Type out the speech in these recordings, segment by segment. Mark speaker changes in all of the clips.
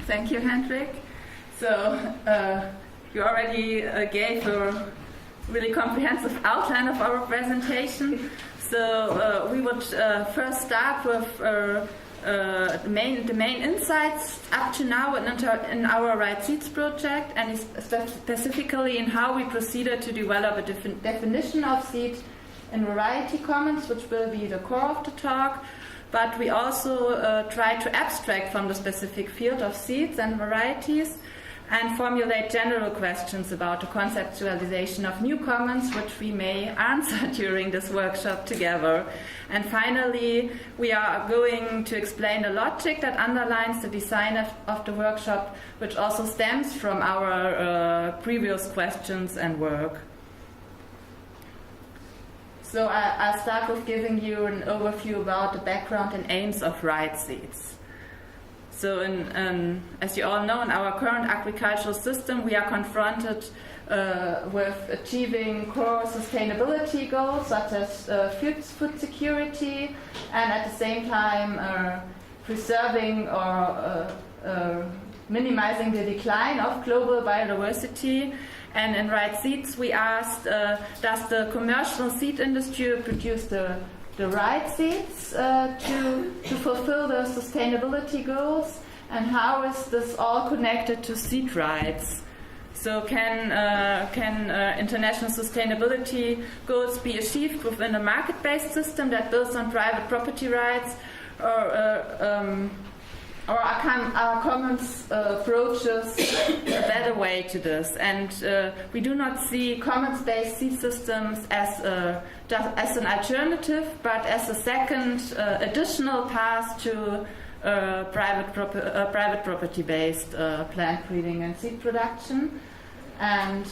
Speaker 1: Thank you, Hendrik. So you already gave a really comprehensive outline of our presentation. So we would first start with the main insights up to now in our RightSeeds project, and specifically in how we proceeded to develop a definition of seed in variety commons, which will be the core of the talk. But we also try to abstract from the specific field of seeds and varieties and formulate general questions about the conceptualization of new commons, which we may answer during this workshop together. And finally, we are going to explain the logic that underlines the design of the workshop, which also stems from our previous questions and work. So I'll start with giving you an overview about the background and aims of RightSeeds. So as you all know, in our current agricultural system, we are confronted with achieving core sustainability goals such as food security, and at the same time preserving or minimizing the decline of global biodiversity. And in RightSeeds, we asked, does the commercial seed industry produce the right seeds to fulfill the sustainability goals, and how is this all connected to seed rights? So can international sustainability goals be achieved within a market-based system that builds on private property rights, or are commons approaches a better way to this? And we do not see commons-based seed systems as an alternative, but as a second additional path to private property-based plant breeding and seed production. And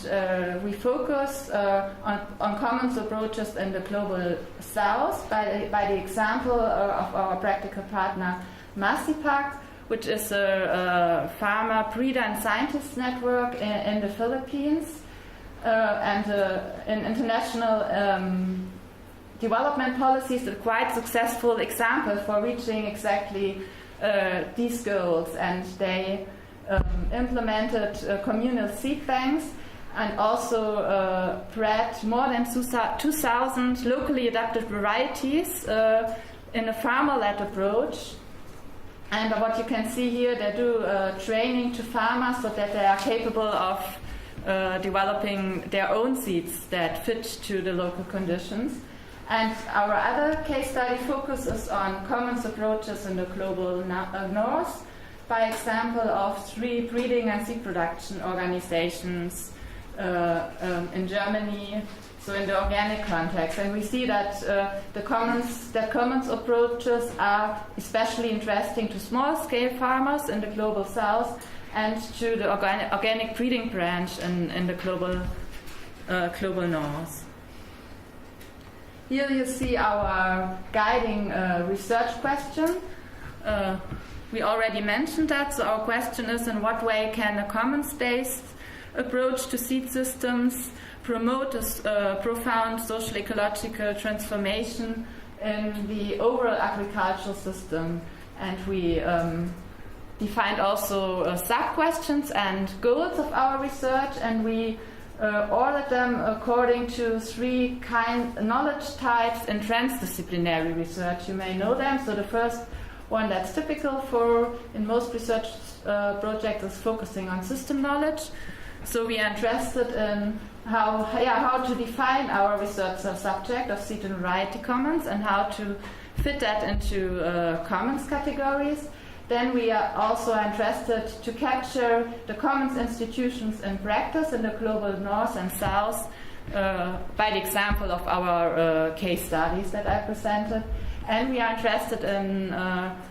Speaker 1: we focus on commons approaches in the global south by the example of our practical partner Masipak, which is a farmer, breeder and scientist network in the Philippines, and in international development policies, a quite successful example for reaching exactly these goals. And they implemented communal seed banks and also bred more than 2,000 locally adapted varieties in a farmer-led approach. And what you can see here, they do training to farmers so that they are capable of developing their own seeds that fit to the local conditions. And our other case study focuses on commons approaches in the global north, by example of 3 breeding and seed production organizations in Germany, so in the organic context. And we see that commons approaches are especially interesting to small-scale farmers in the global south and to the organic breeding branch in the global north. Here you see our guiding research question. We already mentioned that, so our question is, in what way can a commons-based approach to seed systems promote a profound social ecological transformation in the overall agricultural system? And we defined also sub-questions and goals of our research, and we ordered them according to 3 knowledge types in transdisciplinary research. You may know them. So the first one that's typical in most research projects is focusing on system knowledge. So we are interested in how to define our research subject of seed and variety commons and how to fit that into commons categories. Then we are also interested to capture the commons institutions in practice in the global north and south by the example of our case studies that I presented. And we are interested in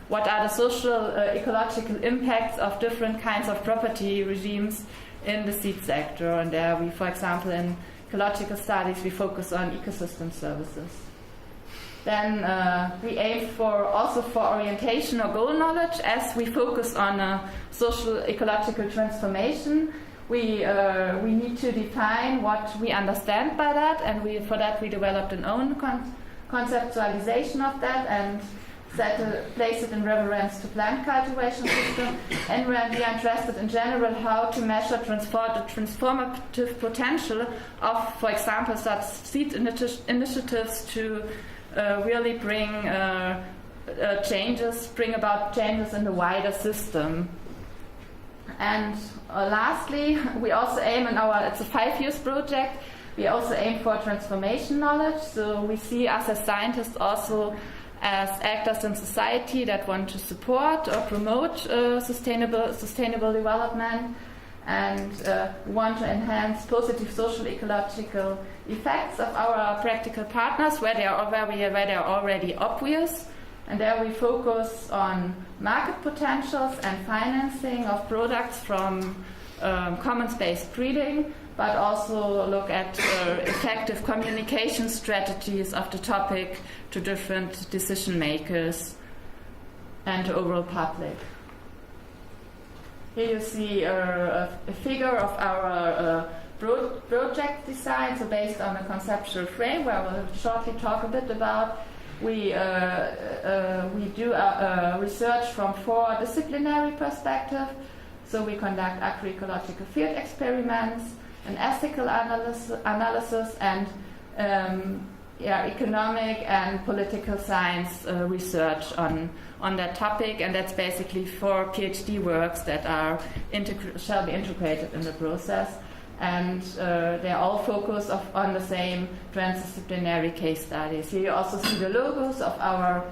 Speaker 1: what are the social ecological impacts of different kinds of property regimes in the seed sector. And there we, for example, in ecological studies, we focus on ecosystem services. Then we aim also for orientation or goal knowledge, as we focus on social ecological transformation. We need to define what we understand by that, and for that we developed an own conceptualization of that. And place it in reference to plant cultivation system, and we are interested in general how to measure the transformative potential of, for example, such seed initiatives to really bring about changes in the wider system. And lastly, we also aim it's a 5 years project, we also aim for transformation knowledge. So we see us as scientists also as actors in society that want to support or promote sustainable development, and want to enhance positive social ecological effects of our practical partners where they are already obvious. And there we focus on market potentials and financing of products from commons-based breeding, but also look at effective communication strategies of the topic to different decision makers and the overall public. Here you see a figure of our project design, so based on a conceptual frame where I will shortly talk a bit about. We do research from 4 disciplinary perspectives. So we conduct agroecological field experiments, an ethical analysis, and economic and political science research on that topic. And that's basically 4 PhD works that shall be integrated in the process. And they all focus on the same transdisciplinary case studies. Here you also see the logos of our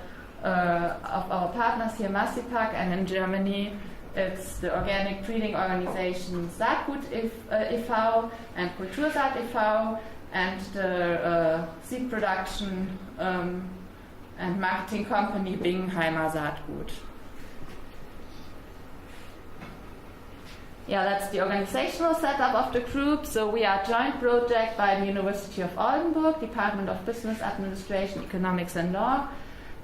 Speaker 1: partners here, Massipak, and in Germany it's the organic breeding organization Saatgut e.V. and Kultursaat e.V. and the seed production and marketing company Bingheimer Saatgut. Yeah, that's the organizational setup of the group. So we are a joint project by the University of Oldenburg, Department of Business Administration, Economics and Law,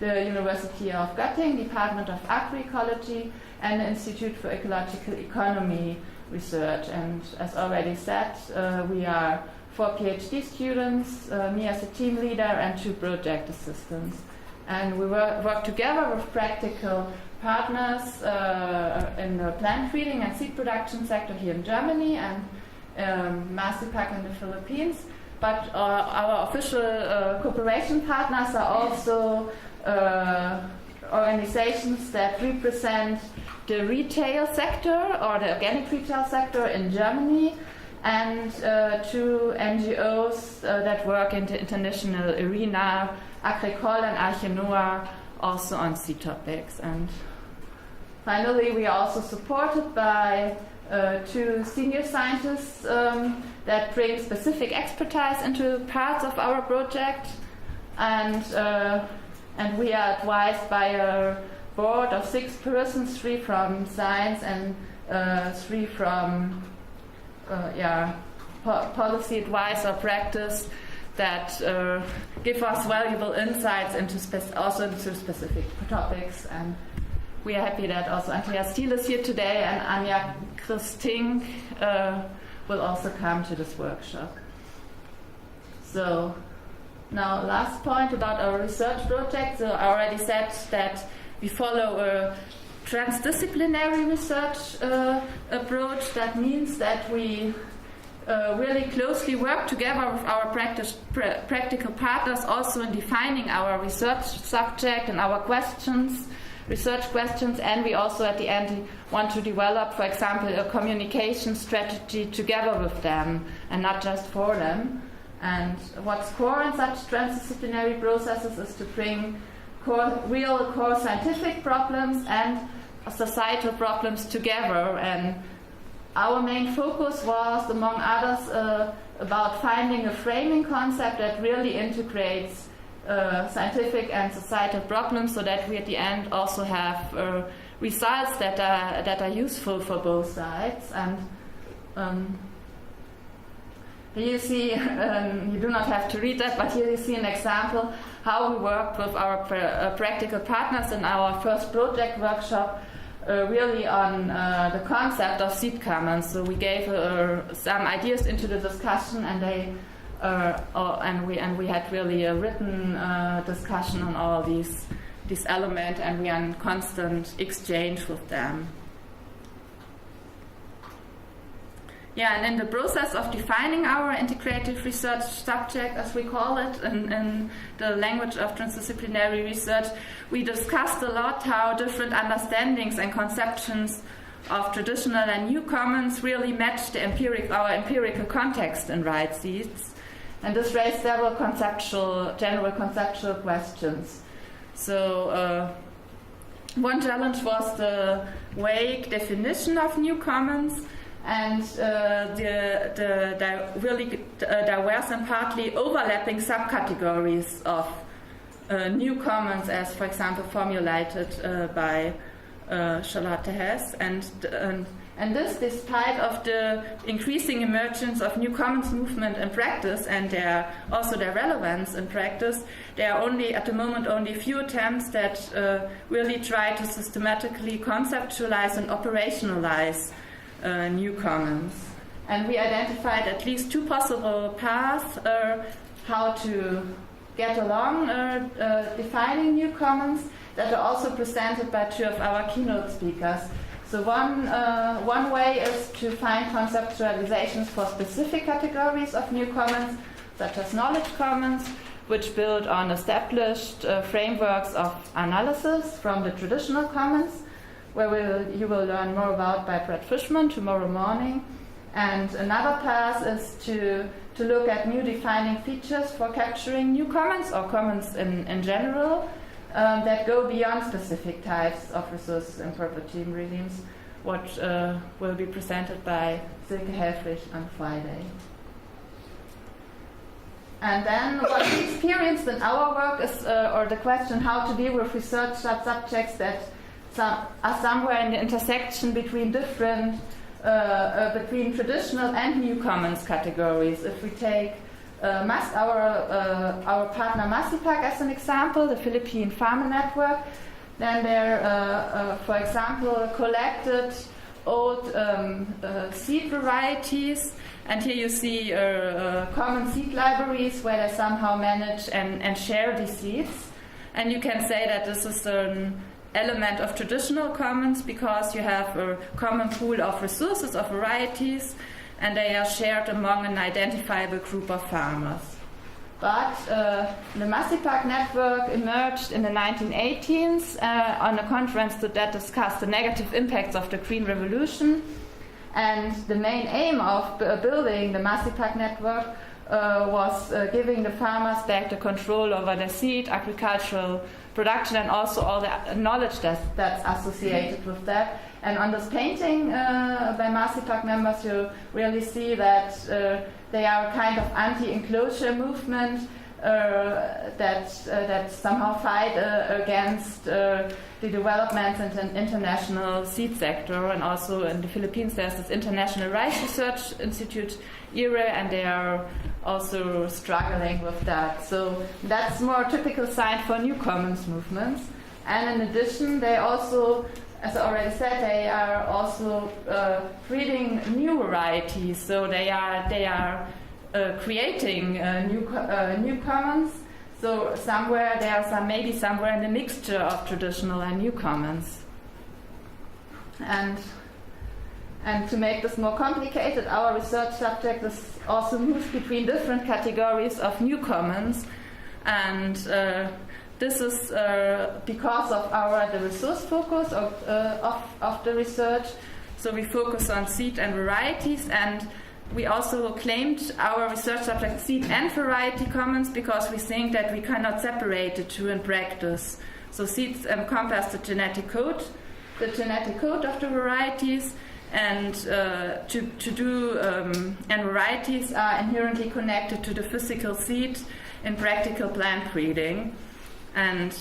Speaker 1: the University of Göttingen, Department of Agroecology, and the Institute for Ecological Economy Research. And as already said, we are 4 PhD students, me as a team leader, and 2 project assistants. And we work together with practical partners in the plant breeding and seed production sector here in Germany and Massipak in the Philippines. But our official cooperation partners are also organizations that represent the retail sector or the organic retail sector in Germany, and 2 NGOs that work in the international arena, Agricole and Arche Noah, also on seed topics. And finally, we are also supported by 2 senior scientists that bring specific expertise into parts of our project, and we are advised by a board of 6 persons, 3 from science and 3 from policy advice or practice, that give us valuable insights into specific topics. And we are happy that also Andreas Thiel is here today, and Anja Christink will also come to this workshop. So now last point about our research project. So I already said that we follow a transdisciplinary research approach. That means that we really closely work together with our practical partners also in defining our research subject and our research questions, and we also at the end want to develop, for example, a communication strategy together with them and not just for them. And what's core in such transdisciplinary processes is to bring real core scientific problems and societal problems together. And our main focus was, among others, about finding a framing concept that really integrates scientific and societal problems, so that we at the end also have results that are useful for both sides. And here you see, you do not have to read that, but here you see an example how we worked with our practical partners in our first project workshop, really on the concept of seed commons. So we gave some ideas into the discussion, and we had really a written discussion on all these this element, and we are in constant exchange with them. Yeah, and in the process of defining our integrative research subject, as we call it, in the language of transdisciplinary research, we discussed a lot how different understandings and conceptions of traditional and new commons really match our empirical context in RightSeeds. And this raised several general conceptual questions. So one challenge was the vague definition of new commons, and the really diverse and partly overlapping subcategories of new commons, as for example formulated by Charlotte Hess, and this despite of the increasing emergence of new commons movement in practice and also their relevance in practice. There are at the moment only few attempts that really try to systematically conceptualize and operationalize new commons. And we identified at least two possible paths how to get along defining new commons that are also presented by two of our keynote speakers. So one way is to find conceptualizations for specific categories of new commons, such as knowledge commons, which build on established frameworks of analysis from the traditional commons, where you will learn more about by Brett Fishman tomorrow morning. And another path is to look at new defining features for capturing new commons or commons in general, that go beyond specific types of resources and property regimes, what will be presented by Silke Helfrich on Friday. And then what we experienced in our work is, or the question how to deal with research subjects that are somewhere in the intersection between between traditional and new commons categories. If we take our partner Masipak as an example, the Philippine Farmer Network, then they're, for example, collected old seed varieties, and here you see common seed libraries where they somehow manage and share these seeds. And you can say that this is an element of traditional commons because you have a common pool of resources, of varieties, and they are shared among an identifiable group of farmers. But the Masipak network emerged in the 1980s on a conference that discussed the negative impacts of the Green Revolution. And the main aim of building the Masipak network was giving the farmers back the control over their seed, agricultural production, and also all the knowledge that's associated with that. And on this painting by Masipak members, you really see that they are a kind of anti-enclosure movement that somehow fight against the developments in the international seed sector. And also in the Philippines there's this International Rice Research Institute era, and they are also struggling with that. So that's more typical sign for new commons movements. And in addition, they also, as I already said, they are also breeding new varieties. So they are creating new commons. So maybe somewhere in the mixture of traditional and new commons. And to make this more complicated, our research subject is also moved between different categories of new commons, and this is because of the resource focus of the research. So we focus on seed and varieties, and we also claimed our research subject seed and variety commons because we think that we cannot separate the two in practice. So seeds encompass the genetic code of the varieties, and and varieties are inherently connected to the physical seed in practical plant breeding. And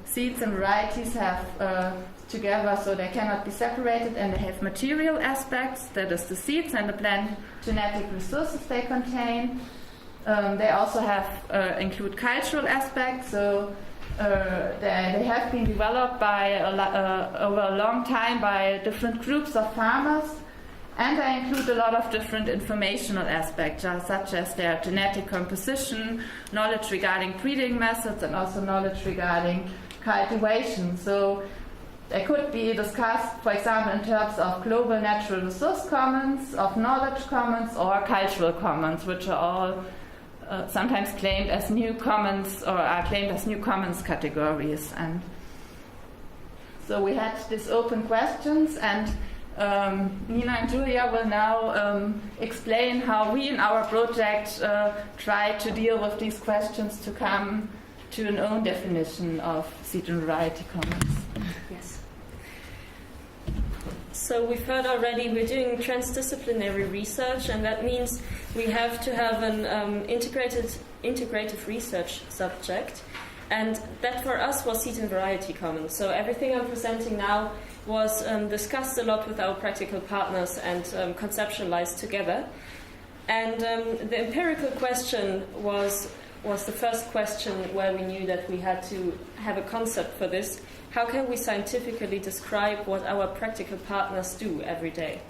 Speaker 1: seeds and varieties have together, so they cannot be separated, and they have material aspects, that is the seeds and the plant genetic resources they contain. They also include cultural aspects, so they have been developed over a long time by different groups of farmers, and they include a lot of different informational aspects, such as their genetic composition, knowledge regarding breeding methods, and also knowledge regarding cultivation. So they could be discussed, for example, in terms of global natural resource commons, of knowledge commons, or cultural commons, which are all sometimes claimed as new commons, or are claimed as new commons categories. And so we had these open questions, and Nina and Julia will now explain how we in our project try to deal with these questions to come to an own definition of seed and variety commons.
Speaker 2: Yes. So we've heard already we're doing transdisciplinary research, and that means we have to have an integrative research subject, and that for us was seed and variety commons. So everything I'm presenting now was discussed a lot with our practical partners and conceptualized together. And the empirical question was the first question where we knew that we had to have a concept for this. How can we scientifically describe what our practical partners do every day?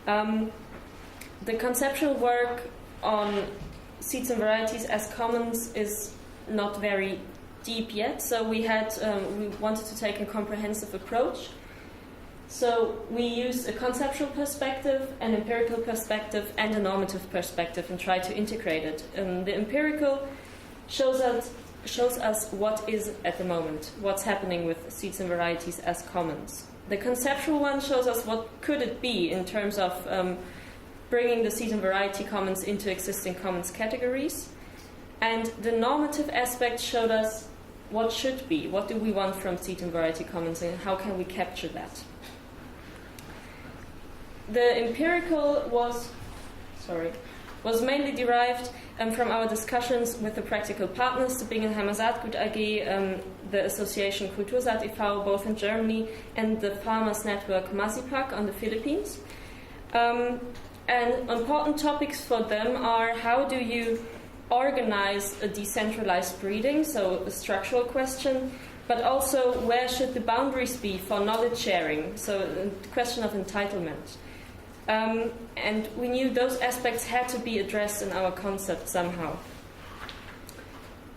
Speaker 2: The conceptual work on seeds and varieties as commons is not very deep yet, so we wanted to take a comprehensive approach. So we used a conceptual perspective, an empirical perspective, and a normative perspective, and try to integrate it. The empirical shows us what is at the moment, what's happening with seeds and varieties as commons. The conceptual one shows us what could it be in terms of bringing the seed and variety commons into existing commons categories. And the normative aspect showed us what should be, what do we want from seed and variety commons, and how can we capture that. The empirical was mainly derived from our discussions with the practical partners, the Bingenheimer Saatgut AG, the Association Kultursaat e.V., both in Germany, and the Farmers Network Masipak on the Philippines. And important topics for them are: how do you organize a decentralized breeding, so a structural question, but also where should the boundaries be for knowledge sharing, so the question of entitlement. And we knew those aspects had to be addressed in our concept somehow.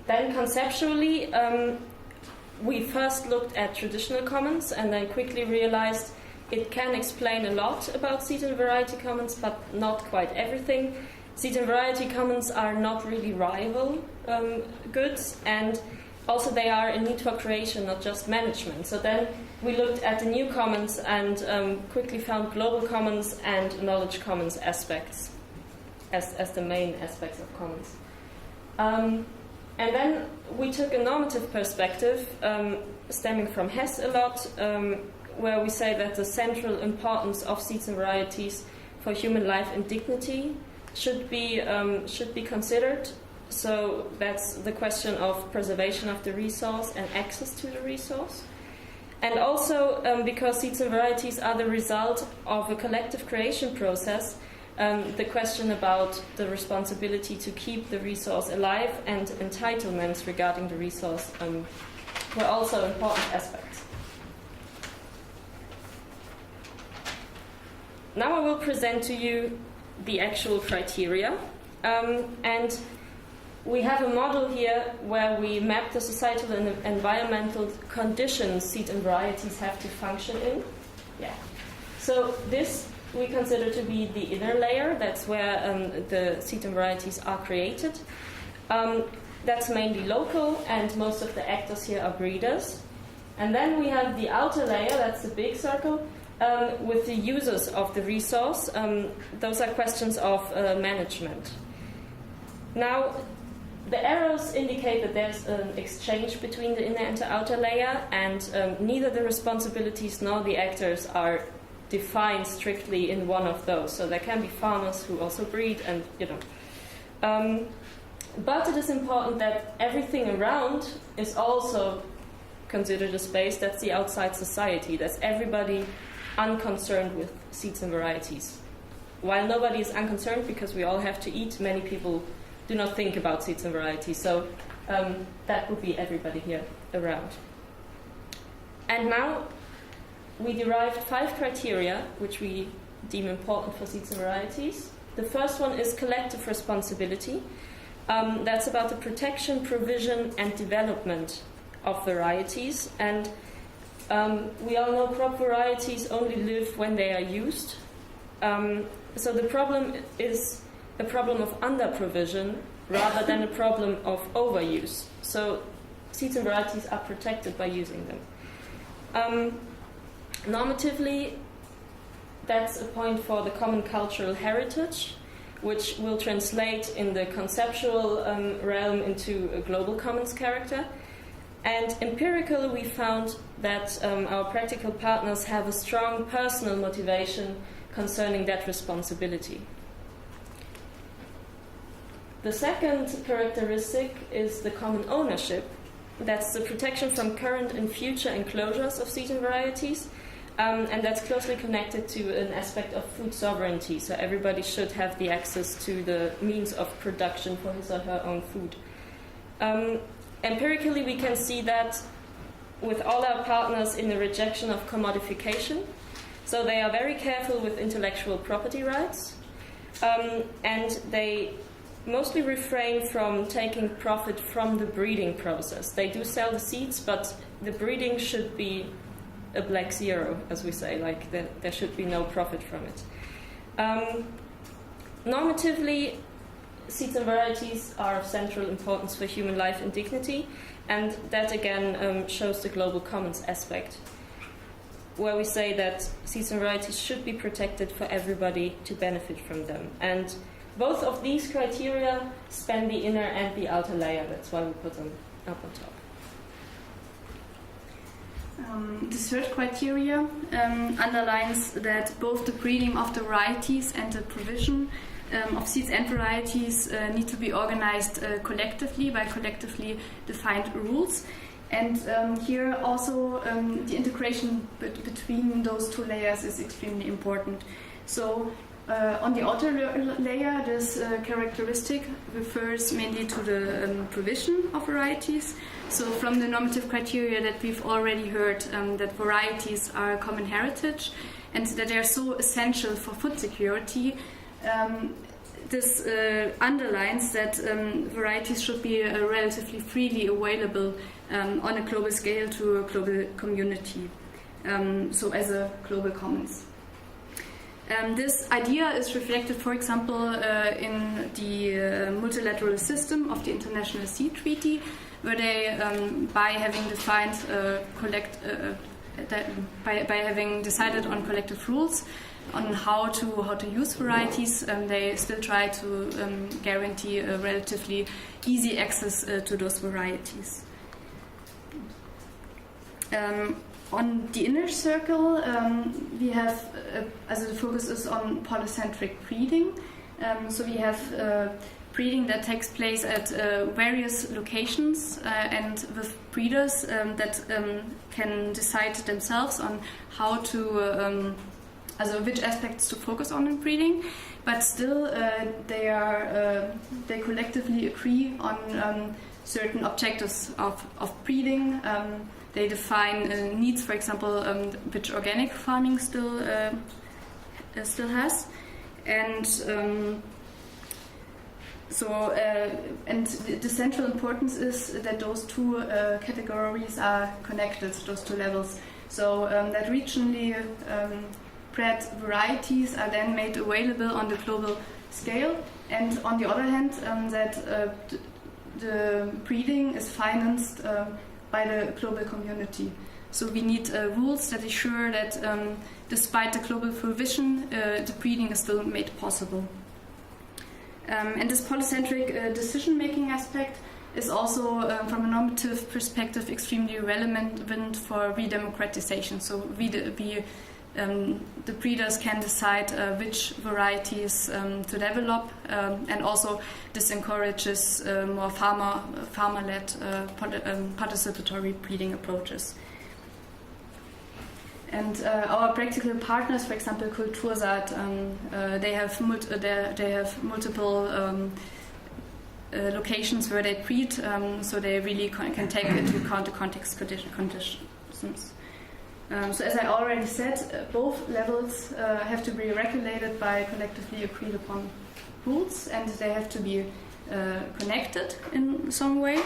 Speaker 2: Then conceptually, we first looked at traditional commons and then quickly realized it can explain a lot about seed and variety commons, but not quite everything. Seed and variety commons are not really rival goods, and also they are a need for creation, not just management. So then we looked at the new commons and quickly found global commons and knowledge commons aspects as the main aspects of commons. And then we took a normative perspective, stemming from Hess a lot, where we say that the central importance of seeds and varieties for human life and dignity should be considered. So that's the question of preservation of the resource and access to the resource. And also, because seeds and varieties are the result of a collective creation process, the question about the responsibility to keep the resource alive and entitlements regarding the resource were also important aspects. Now I will present to you the actual criteria. And we have a model here where we map the societal and environmental conditions seed and varieties have to function in. Yeah. So this we consider to be the inner layer. That's where the seed and varieties are created. That's mainly local, and most of the actors here are breeders. And then we have the outer layer, that's the big circle, with the users of the resource. Those are questions of management. Now, the arrows indicate that there's an exchange between the inner and the outer layer, and neither the responsibilities nor the actors are defined strictly in one of those. So there can be farmers who also breed, and but it is important that everything around is also considered a space. That's the outside society. That's everybody unconcerned with seeds and varieties. While nobody is unconcerned because we all have to eat, many people do not think about seeds and varieties. So that would be everybody here around. And now we derived 5 criteria which we deem important for seeds and varieties. The first one is collective responsibility. That's about the protection, provision, and development of varieties, and we all know crop varieties only live when they are used. So the problem is a problem of under-provision rather than a problem of overuse. So seeds and varieties are protected by using them. Normatively, that's a point for the common cultural heritage, which will translate in the conceptual realm into a global commons character. And empirically, we found that our practical partners have a strong personal motivation concerning that responsibility. The second characteristic is the common ownership. That's the protection from current and future enclosures of seed and varieties, and that's closely connected to an aspect of food sovereignty. So everybody should have the access to the means of production for his or her own food. Empirically, we can see that with all our partners in the rejection of commodification. So they are very careful with intellectual property rights, and they mostly refrain from taking profit from the breeding process. They do sell the seeds, but the breeding should be a black zero, as we say, like there should be no profit from it. Normatively, seeds and varieties are of central importance for human life and dignity, and that again shows the global commons aspect, where we say that seeds and varieties should be protected for everybody to benefit from them. And both of these criteria span the inner and the outer layer. That's why we put them up on top.
Speaker 1: The third criteria underlines that both the breeding of the varieties and the provision of seeds and varieties need to be organized collectively by collectively defined rules. And here also the integration between those two layers is extremely important. So on the outer layer, this characteristic refers mainly to the provision of varieties. So from the normative criteria that we've already heard, that varieties are a common heritage and that they are so essential for food security, this underlines that varieties should be relatively freely available on a global scale to a global community, so as a global commons. This idea is reflected, for example, in the multilateral system of the International Seed Treaty, where they, by having defined by having decided on collective rules on how to use varieties, they still try to guarantee a relatively easy access to those varieties. On the inner circle, we have, the focus is on polycentric breeding. So we have breeding that takes place at various locations and with breeders that can decide themselves on how to, which aspects to focus on in breeding. But still, they collectively agree on certain objectives of breeding. They define needs, for example, which organic farming still has, and and the central importance is that those two categories are connected, those two levels. So that regionally bred varieties are then made available on the global scale, and on the other hand, that the breeding is financed by the global community. So we need rules that ensure that despite the global provision, the breeding is still made possible. And this polycentric decision-making aspect is also, from a normative perspective, extremely relevant for redemocratization. So the breeders can decide which varieties to develop, and also this encourages more farmer-led participatory breeding approaches. And our practical partners, for example, Kultursat, they have multiple locations where they breed, so they really can take into account the context conditions. So as I already said, both levels have to be regulated by collectively agreed upon rules, and they have to be connected in some way.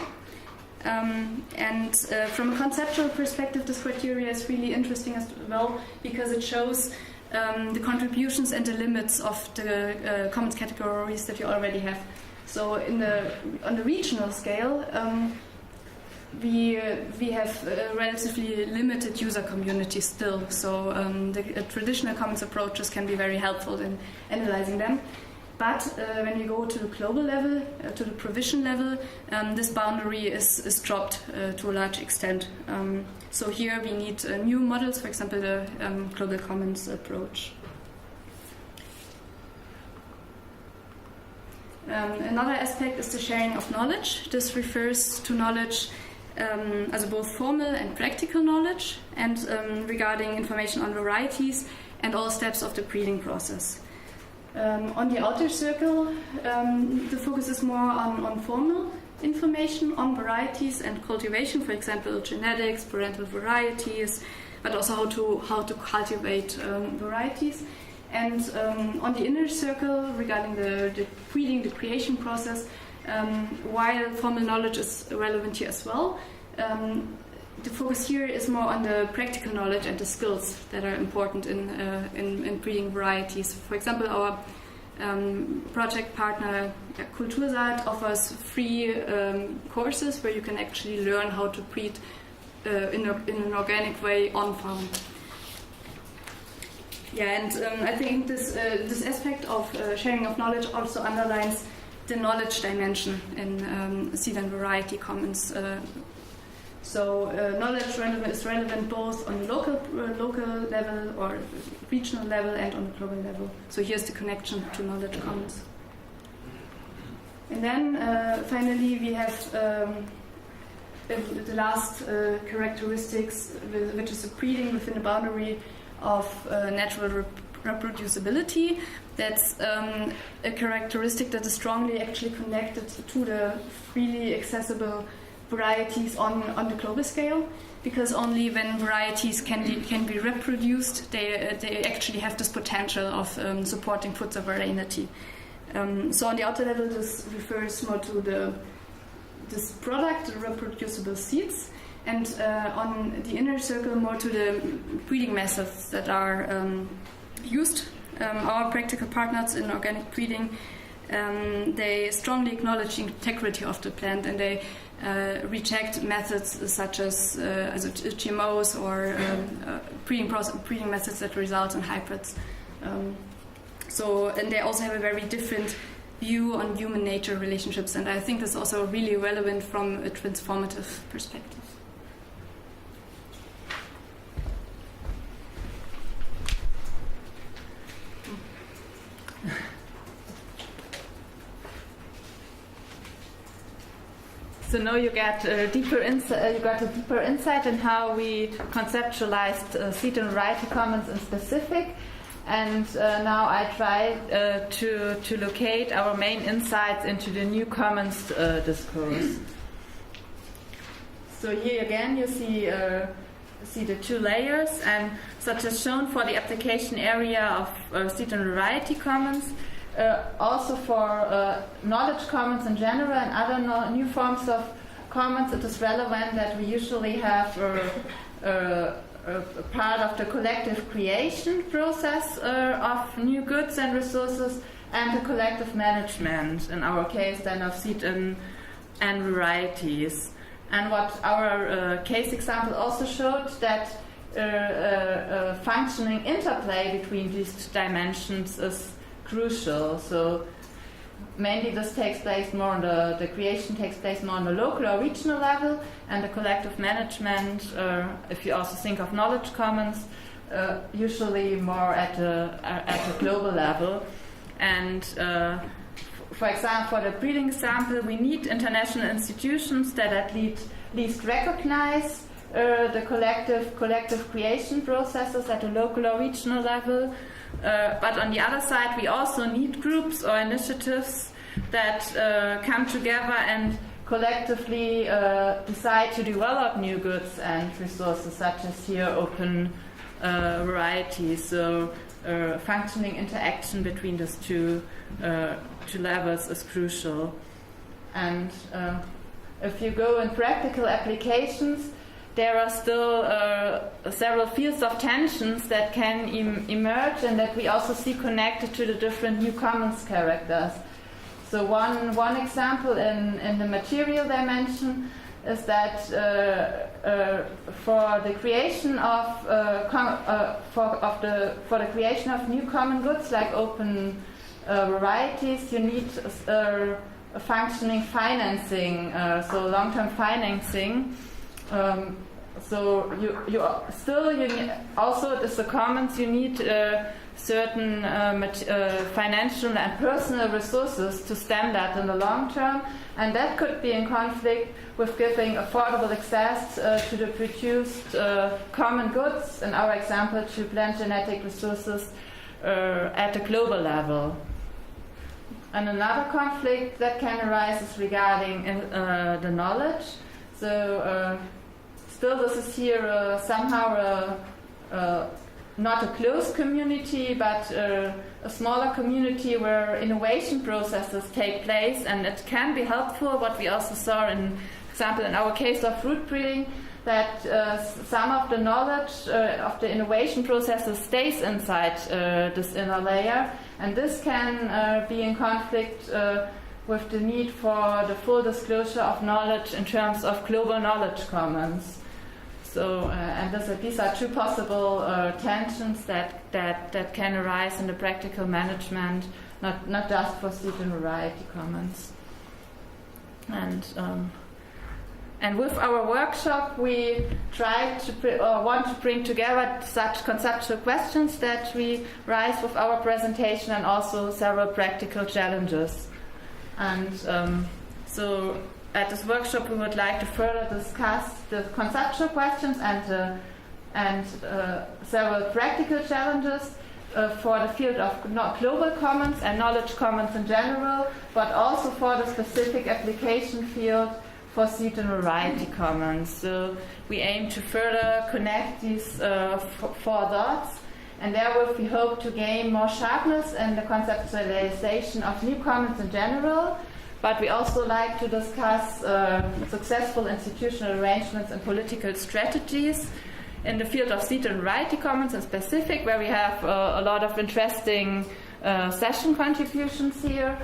Speaker 1: From a conceptual perspective, this criteria is really interesting as well because it shows the contributions and the limits of the commons categories that you already have. So on the regional scale, we have relatively limited user communities still. So the traditional commons approaches can be very helpful in analyzing them. But when you go to the global level, to the provision level, this boundary is dropped to a large extent. So here we need new models, for example, the global commons approach. Another aspect is the sharing of knowledge. This refers to knowledge as both formal and practical knowledge, and regarding information on varieties and all steps of the breeding process. On the outer circle, the focus is more on formal information on varieties and cultivation, for example, genetics, parental varieties, but also how to cultivate varieties. And on the inner circle, regarding the breeding, the creation process, while formal knowledge is relevant here as well, the focus here is more on the practical knowledge and the skills that are important in breeding varieties. For example, our project partner Kultursat offers free courses where you can actually learn how to breed in an organic way on farm. Yeah, and I think this aspect of sharing of knowledge also underlines the knowledge dimension in seed and variety commons. So knowledge is relevant both on the local level or regional level and on the global level. So here's the connection to knowledge commons. And then finally we have the last characteristics, which is the breeding within the boundary of natural reproducibility. That's a characteristic that is strongly actually connected to the freely accessible varieties on the global scale, because only when varieties can be reproduced, they actually have this potential of supporting food sovereignty. So on the outer level, this refers more to this product, the reproducible seeds, and on the inner circle, more to the breeding methods that are used. Our practical partners in organic breeding, they strongly acknowledge the integrity of the plant, and they reject methods such as GMOs or breeding methods that result in hybrids. And they also have a very different view on human-nature relationships, and I think that's also really relevant from a transformative perspective.
Speaker 3: So now you get a deeper insight in how we conceptualized seed and variety commons in specific, and now I try to locate our main insights into the new commons discourse.
Speaker 1: So here again you see the two layers, and such as shown for the application area of seed and variety commons. Also for knowledge commons in general and other new forms of commons, it is relevant that we usually have a part of the collective creation process of new goods and resources, and the collective management, in our case then of seed and varieties. And what our case example also showed, that a functioning interplay between these dimensions is crucial. So mainly this takes place more on the creation takes place more on the local or regional level, and the collective management, if you also think of knowledge commons, usually more at a global level. And for example, for the breeding example, we need international institutions that at least recognize the collective creation processes at a local or regional level. But on the other side, we also need groups or initiatives that come together and collectively decide to develop new goods and resources, such as here open varieties. So functioning interaction between these two levels is crucial. And
Speaker 3: if you go in practical applications, there are still several fields of tensions that can emerge and that we also see connected to the different new commons characters. So one example in the material dimension is that for the creation of the creation of new common goods like open varieties, you need a functioning financing, so long-term financing. So you need, also as the commons, you need certain financial and personal resources to stem that in the long term, and that could be in conflict with giving affordable access to the produced common goods, in our example to plant genetic resources at a global level. And another conflict that can arise is regarding the knowledge. So still this is here somehow not a closed community, but a smaller community where innovation processes take place, and it can be helpful. What we also saw, in example, in our case of fruit breeding, that some of the knowledge of the innovation processes stays inside this inner layer, and this can be in conflict with the need for the full disclosure of knowledge in terms of global knowledge commons. So, and these are two possible tensions that can arise in the practical management, not just for seed and variety commons. And with our workshop, we try to want to bring together such conceptual questions that we raise with our presentation, and also several practical challenges. And so at this workshop, we would like to further discuss the conceptual questions and several practical challenges for the field of global commons and knowledge commons in general, but also for the specific application field for seed and variety commons. So we aim to further connect these four dots, and therewith we hope to gain more sharpness in the conceptualization of new commons in general. But we also like to discuss successful institutional arrangements and political strategies in the field of seed and variety commons in specific, where we have a lot of interesting session contributions here.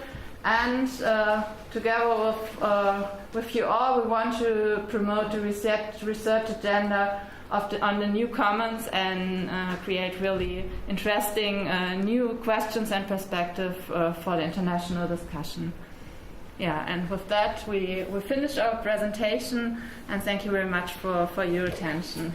Speaker 3: And together with you all, we want to promote the research agenda on the new commons and create really interesting new questions and perspective for the international discussion. Yeah, and with that, we finish our presentation, and thank you very much for your attention.